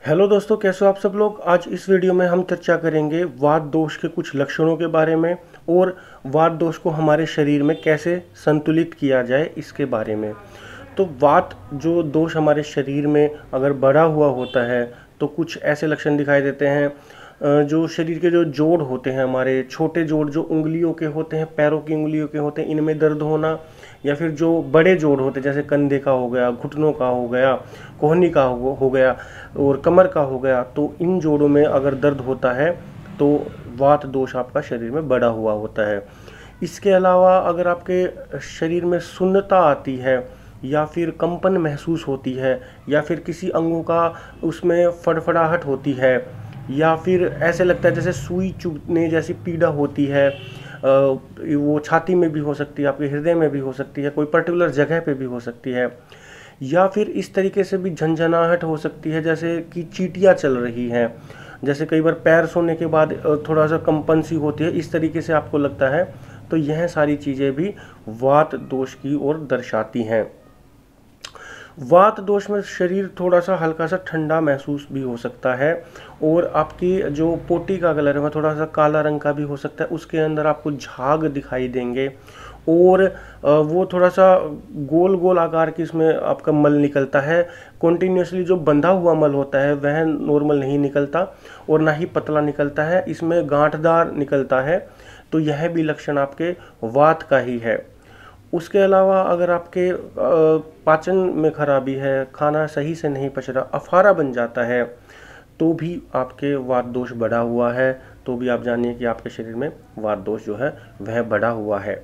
Hello दोस्तों, कैसे हो आप सब लोग। आज इस वीडियो में हम चर्चा करेंगे वात दोष के कुछ लक्षणों के बारे में और वात दोष को हमारे शरीर में कैसे संतुलित किया जाए इसके बारे में। तो वात जो दोष हमारे शरीर में अगर बढ़ा हुआ होता है तो कुछ ऐसे लक्षण दिखाई देते हैं। जो शरीर के जो जोड़ होते हैं, हमारे छोटे जोड़ जो उंगलियों के होते हैं, पैरों की उंगलियों के होते हैं, इनमें दर्द होना, या फिर जो बड़े जोड़ होते हैं जैसे कंधे का हो गया, घुटनों का हो गया, कोहनी का हो गया और कमर का हो गया, तो इन जोड़ों में अगर दर्द होता है तो वात दोष आपका शरीर में बढ़ा हुआ होता है। इसके अलावा अगर आपके शरीर में सुन्नता आती है या फिर कंपन महसूस होती है या फिर किसी अंगों का उसमें फड़फड़ाहट होती है या फिर ऐसे लगता है जैसे सुई चुभने जैसी पीड़ा होती है, वो छाती में भी हो सकती है, आपके हृदय में भी हो सकती है, कोई पर्टिकुलर जगह पे भी हो सकती है, या फिर इस तरीके से भी झंझनाहट हो सकती है जैसे कि चींटियाँ चल रही हैं, जैसे कई बार पैर सोने के बाद थोड़ा सा कंपन सी होती है, इस तरीके से आपको लगता है। तो यह सारी चीज़ें भी वात दोष की ओर दर्शाती हैं। वात दोष में शरीर थोड़ा सा हल्का सा ठंडा महसूस भी हो सकता है और आपकी जो पोटी का कलर है वह थोड़ा सा काला रंग का भी हो सकता है। उसके अंदर आपको झाग दिखाई देंगे और वो थोड़ा सा गोल गोल आकार की इसमें आपका मल निकलता है। कॉन्टिन्यूसली जो बंधा हुआ मल होता है वह नॉर्मल नहीं निकलता और ना ही पतला निकलता है, इसमें गांठदार निकलता है। तो यह भी लक्षण आपके वात का ही है। उसके अलावा अगर आपके पाचन में खराबी है, खाना सही से नहीं पच रहा, अफारा बन जाता है, तो भी आपके वात दोष बढ़ा हुआ है। तो भी आप जानिए कि आपके शरीर में वात दोष जो है वह बढ़ा हुआ है।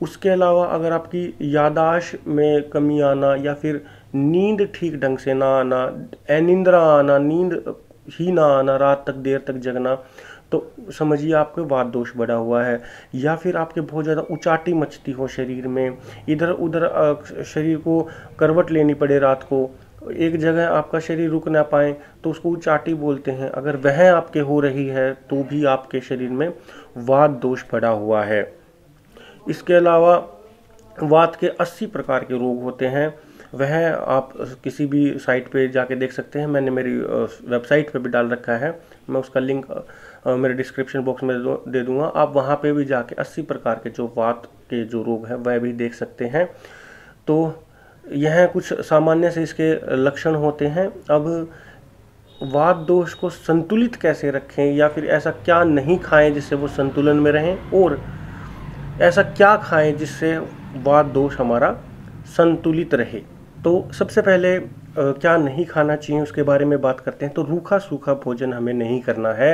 उसके अलावा अगर आपकी याददाश्त में कमी आना या फिर नींद ठीक ढंग से ना आना, अनिद्रा आना, नींद ही ना आना, रात तक देर तक जगना, तो समझिए आपके वात दोष बढ़ा हुआ है। या फिर आपके बहुत ज़्यादा उचाटी मचती हो शरीर में, इधर उधर शरीर को करवट लेनी पड़े, रात को एक जगह आपका शरीर रुक ना पाए तो उसको उचाटी बोलते हैं। अगर वह आपके हो रही है तो भी आपके शरीर में वात दोष बढ़ा हुआ है। इसके अलावा वात के 80 प्रकार के रोग होते हैं, वह आप किसी भी साइट पे जाके देख सकते हैं। मैंने मेरी वेबसाइट पे भी डाल रखा है, मैं उसका लिंक मेरे डिस्क्रिप्शन बॉक्स में दे दूंगा। आप वहाँ पे भी जाके 80 प्रकार के जो वात के जो रोग हैं वह भी देख सकते हैं। तो यह कुछ सामान्य से इसके लक्षण होते हैं। अब वात दोष को संतुलित कैसे रखें या फिर ऐसा क्या नहीं खाएं जिससे वो संतुलन में रहें, और ऐसा क्या खाएं जिससे वात दोष हमारा संतुलित रहे। तो सबसे पहले क्या नहीं खाना चाहिए उसके बारे में बात करते हैं। तो रूखा सूखा भोजन हमें नहीं करना है,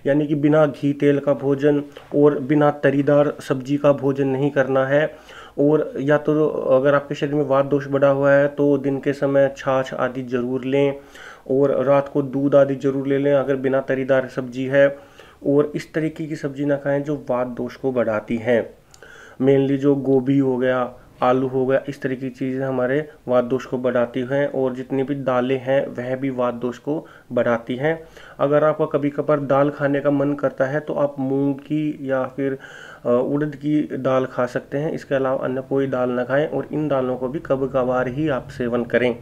यानी कि बिना घी तेल का भोजन और बिना तरीदार सब्जी का भोजन नहीं करना है। और या तो अगर आपके शरीर में वात दोष बढ़ा हुआ है तो दिन के समय छाछ आदि जरूर लें और रात को दूध आदि जरूर ले लें अगर बिना तरीदार सब्जी है। और इस तरीके की सब्जी ना खाएं जो वात दोष को बढ़ाती हैं। मेनली जो गोभी हो गया, आलू हो गया, इस तरह की चीज़ें हमारे वात दोष को बढ़ाती हैं। और जितनी भी दालें हैं वह भी वात दोष को बढ़ाती हैं। अगर आपका कभी कभार दाल खाने का मन करता है तो आप मूंग की या फिर उड़द की दाल खा सकते हैं। इसके अलावा अन्य कोई दाल ना खाएं और इन दालों को भी कभी कभार ही आप सेवन करें।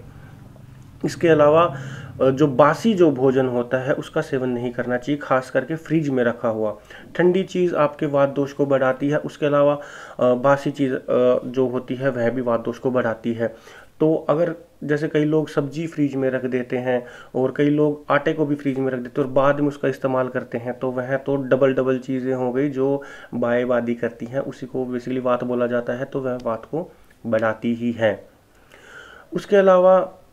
इसके अलावा जो बासी जो भोजन होता है उसका सेवन नहीं करना चाहिए, खास करके फ्रिज में रखा हुआ। ठंडी चीज़ आपके वात दोष को बढ़ाती है। उसके अलावा बासी चीज़ जो होती है वह भी वात दोष को बढ़ाती है। तो अगर जैसे कई लोग सब्जी फ्रिज में रख देते हैं और कई लोग आटे को भी फ्रिज में रख देते हैं और बाद में उसका इस्तेमाल करते हैं, तो वह तो डबल डबल चीज़ें हो गई जो बाएबादी करती हैं, उसी को बेसिकली वात बोला जाता है। तो वह वात को बढ़ाती ही है। उसके अलावा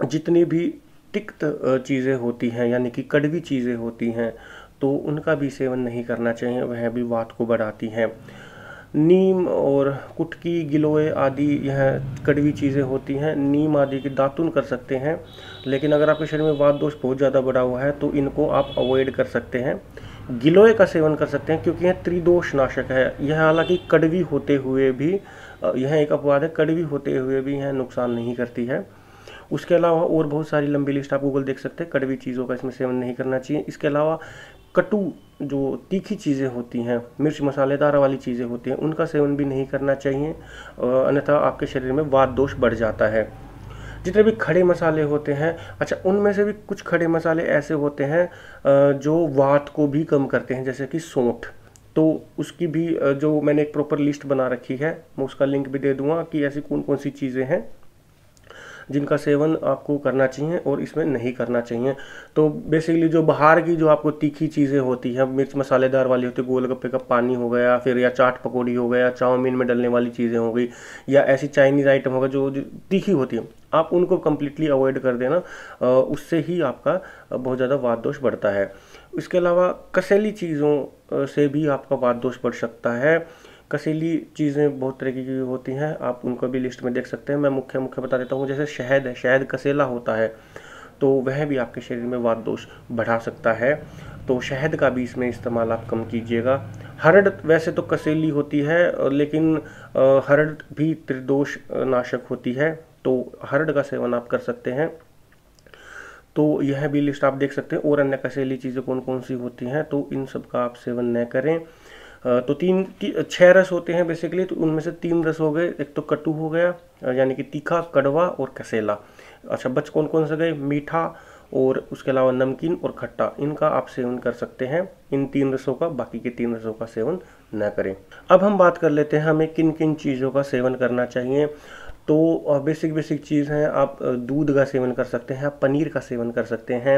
जितनी भी तिक्त चीज़ें होती हैं यानी कि कड़वी चीज़ें होती हैं तो उनका भी सेवन नहीं करना चाहिए, वह भी वात को बढ़ाती हैं। नीम और कुटकी, गिलोय आदि यह कड़वी चीज़ें होती हैं। नीम आदि की दातुन कर सकते हैं, लेकिन अगर आपके शरीर में वात दोष बहुत ज़्यादा बढ़ा हुआ है तो इनको आप अवॉइड कर सकते हैं। गिलोय का सेवन कर सकते हैं क्योंकि यह त्रिदोष नाशक है। यह हालांकि कड़वी होते हुए भी, यह एक अपवाद है, कड़वी होते हुए भी यह नुकसान नहीं करती है। उसके अलावा और बहुत सारी लंबी लिस्ट आप गूगल देख सकते हैं, कड़वी चीज़ों का इसमें सेवन नहीं करना चाहिए। इसके अलावा कटु जो तीखी चीज़ें होती हैं, मिर्च मसालेदार वाली चीज़ें होती हैं, उनका सेवन भी नहीं करना चाहिए, अन्यथा आपके शरीर में वात दोष बढ़ जाता है। जितने भी खड़े मसाले होते हैं, अच्छा उनमें से भी कुछ खड़े मसाले ऐसे होते हैं जो वात को भी कम करते हैं, जैसे कि सौंठ। तो उसकी भी जो मैंने एक प्रॉपर लिस्ट बना रखी है, मैं उसका लिंक भी दे दूंगा कि ऐसी कौन कौन सी चीज़ें हैं जिनका सेवन आपको करना चाहिए और इसमें नहीं करना चाहिए। तो बेसिकली जो बाहर की जो आपको तीखी चीज़ें होती हैं, मिर्च मसालेदार वाली होती है, गोलगप्पे का पानी हो गया, फिर या चाट पकौड़ी हो गया, चाउमीन में डलने वाली चीज़ें हो गई, या ऐसी चाइनीज़ आइटम होगा जो तीखी होती है, आप उनको कम्प्लीटली अवॉइड कर देना। उससे ही आपका बहुत ज़्यादा वात दोष बढ़ता है। इसके अलावा कसेली चीज़ों से भी आपका वात दोष बढ़ सकता है। कसेली चीज़ें बहुत तरह की होती हैं, आप उनको भी लिस्ट में देख सकते हैं। मैं मुख्य मुख्य बता देता हूँ। जैसे शहद है, शहद कसेला होता है, तो वह भी आपके शरीर में वात दोष बढ़ा सकता है। तो शहद का भी इसमें इस्तेमाल आप कम कीजिएगा। हरड़ वैसे तो कसेली होती है, लेकिन हरड़ भी त्रिदोष नाशक होती है, तो हरड़ का सेवन आप कर सकते हैं। तो यह भी लिस्ट आप देख सकते हैं। और अन्य कसेली चीज़ें कौन कौन सी होती हैं, तो इन सब का आप सेवन न करें। तो 6 रस होते हैं बेसिकली, तो उनमें से 3 रस हो गए। एक तो कटु हो गया, यानी कि तीखा, कड़वा और कसेला। अच्छा, बच कौन कौन से गए? मीठा, और उसके अलावा नमकीन और खट्टा, इनका आप सेवन कर सकते हैं। इन 3 रसों का, बाकी के 3 रसों का सेवन न करें। अब हम बात कर लेते हैं हमें किन किन चीज़ों का सेवन करना चाहिए। तो बेसिक बेसिक चीज़ हैं। आप दूध का सेवन कर सकते हैं, आप पनीर का सेवन कर सकते हैं,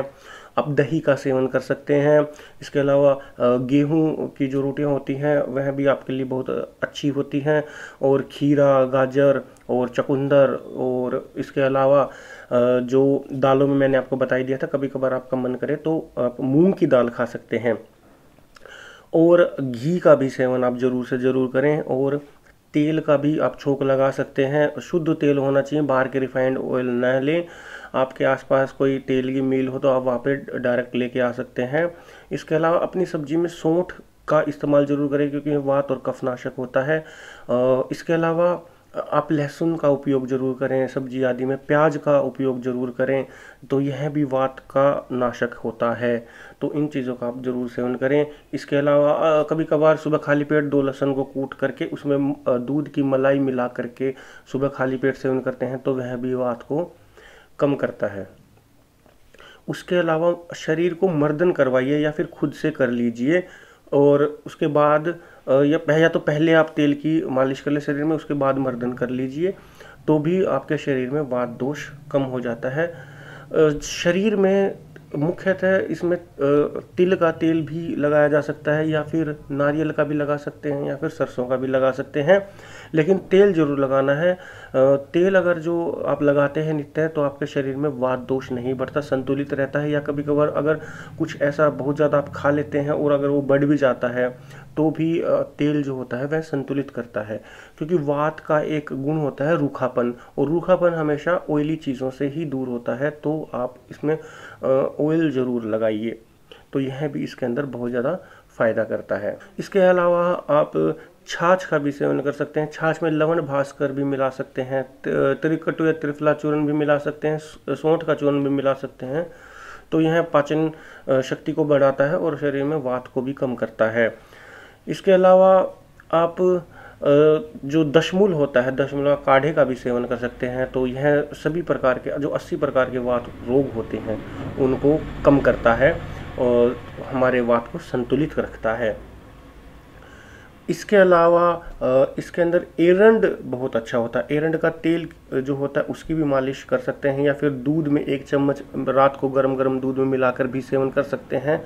आप दही का सेवन कर सकते हैं। इसके अलावा गेहूं की जो रोटियां होती हैं वह भी आपके लिए बहुत अच्छी होती हैं, और खीरा, गाजर और चुकंदर, और इसके अलावा जो दालों में मैंने आपको बताई दिया था, कभी कभार आपका मन करे तो आप मूंग की दाल खा सकते हैं। और घी का भी सेवन आप ज़रूर से ज़रूर करें। और तेल का भी आप छोंक लगा सकते हैं। शुद्ध तेल होना चाहिए, बाहर के रिफाइंड ऑयल न लें। आपके आसपास कोई तेल की मिल हो तो आप वहाँ पे डायरेक्ट लेके आ सकते हैं। इसके अलावा अपनी सब्जी में सौंठ का इस्तेमाल जरूर करें, क्योंकि वात और कफनाशक होता है। इसके अलावा आप लहसुन का उपयोग जरूर करें सब्जी आदि में, प्याज का उपयोग जरूर करें, तो यह भी वात का नाशक होता है। तो इन चीज़ों का आप जरूर सेवन करें। इसके अलावा कभी कभार सुबह खाली पेट 2 लहसुन को कूट करके उसमें दूध की मलाई मिला करके सुबह खाली पेट सेवन करते हैं, तो वह भी वात को कम करता है। उसके अलावा शरीर को मर्दन करवाइए या फिर खुद से कर लीजिए, और उसके बाद या तो पहले आप तेल की मालिश कर ले शरीर में, उसके बाद मर्दन कर लीजिए, तो भी आपके शरीर में वात दोष कम हो जाता है। शरीर में मुख्यतः इसमें तिल का तेल भी लगाया जा सकता है, या फिर नारियल का भी लगा सकते हैं, या फिर सरसों का भी लगा सकते हैं, लेकिन तेल जरूर लगाना है। तेल अगर जो आप लगाते हैं नित्य, तो आपके शरीर में वात दोष नहीं बढ़ता, संतुलित रहता है। या कभी कभार अगर कुछ ऐसा बहुत ज़्यादा आप खा लेते हैं और अगर वो बढ़ भी जाता है, तो भी तेल जो होता है वह संतुलित करता है, क्योंकि वात का एक गुण होता है रूखापन, और रूखापन हमेशा ऑयली चीज़ों से ही दूर होता है। तो आप इसमें ऑयल ज़रूर लगाइए, तो यह भी इसके अंदर बहुत ज़्यादा फायदा करता है। इसके अलावा आप छाछ का भी सेवन कर सकते हैं। छाछ में लवण भास्कर भी मिला सकते हैं, त्रिकटु या त्रिफला चूर्ण भी मिला सकते हैं, सौंठ का चूर्ण भी मिला सकते हैं। तो यह पाचन शक्ति को बढ़ाता है और शरीर में वात को भी कम करता है। इसके अलावा आप जो दशमूल होता है, दशमूल काढ़े का भी सेवन कर सकते हैं। तो यह सभी प्रकार के जो 80 प्रकार के वात रोग होते हैं उनको कम करता है और हमारे वात को संतुलित रखता है। इसके अलावा इसके अंदर एरंड बहुत अच्छा होता है। एरंड का तेल जो होता है उसकी भी मालिश कर सकते हैं, या फिर दूध में 1 चम्मच रात को गरम गरम दूध में मिलाकर भी सेवन कर सकते हैं,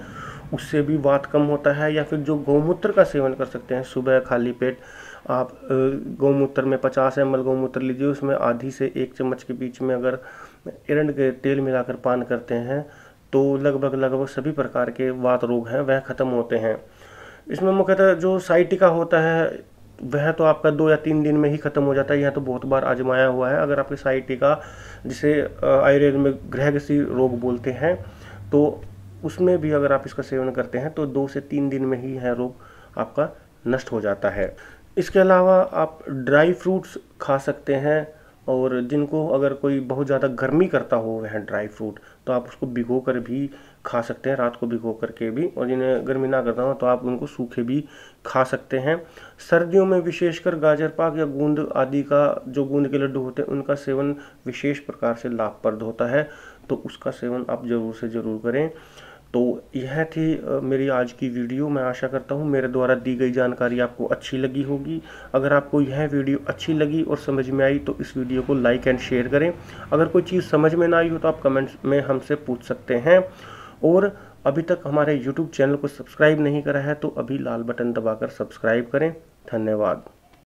उससे भी वात कम होता है। या फिर जो गौमूत्र का सेवन कर सकते हैं सुबह खाली पेट, आप गौमूत्र में 50 ml गौमूत्र लीजिए, उसमें आधी से 1 चम्मच के बीच में अगर एरंड के तेल मिलाकर पान करते हैं, तो लगभग सभी प्रकार के वात रोग हैं वह खत्म होते हैं। इसमें मुख्यतः जो साइटिका होता है वह तो आपका 2 या 3 दिन में ही खत्म हो जाता है। यह तो बहुत बार आजमाया हुआ है। अगर आपकी साइटिका, जिसे आयुर्वेद में गृहग्रसी रोग बोलते हैं, तो उसमें भी अगर आप इसका सेवन करते हैं तो 2 से 3 दिन में ही यह रोग आपका नष्ट हो जाता है। इसके अलावा आप ड्राई फ्रूट्स खा सकते हैं, और जिनको अगर कोई बहुत ज़्यादा गर्मी करता हो वह ड्राई फ्रूट, तो आप उसको भिगो कर भी खा सकते हैं रात को भिगो करके भी, और जिन्हें गर्मी ना करता हो तो आप उनको सूखे भी खा सकते हैं। सर्दियों में विशेषकर गाजर पाक या गूंद आदि का, जो गूंद के लड्डू होते हैं उनका सेवन विशेष प्रकार से लाभप्रद होता है, तो उसका सेवन आप ज़रूर से ज़रूर करें। तो यह थी मेरी आज की वीडियो। मैं आशा करता हूँ मेरे द्वारा दी गई जानकारी आपको अच्छी लगी होगी। अगर आपको यह वीडियो अच्छी लगी और समझ में आई तो इस वीडियो को लाइक एंड शेयर करें। अगर कोई चीज़ समझ में ना आई हो तो आप कमेंट्स में हमसे पूछ सकते हैं। और अभी तक हमारे YouTube चैनल को सब्सक्राइब नहीं करा है तो अभी लाल बटन दबाकर सब्सक्राइब करें। धन्यवाद।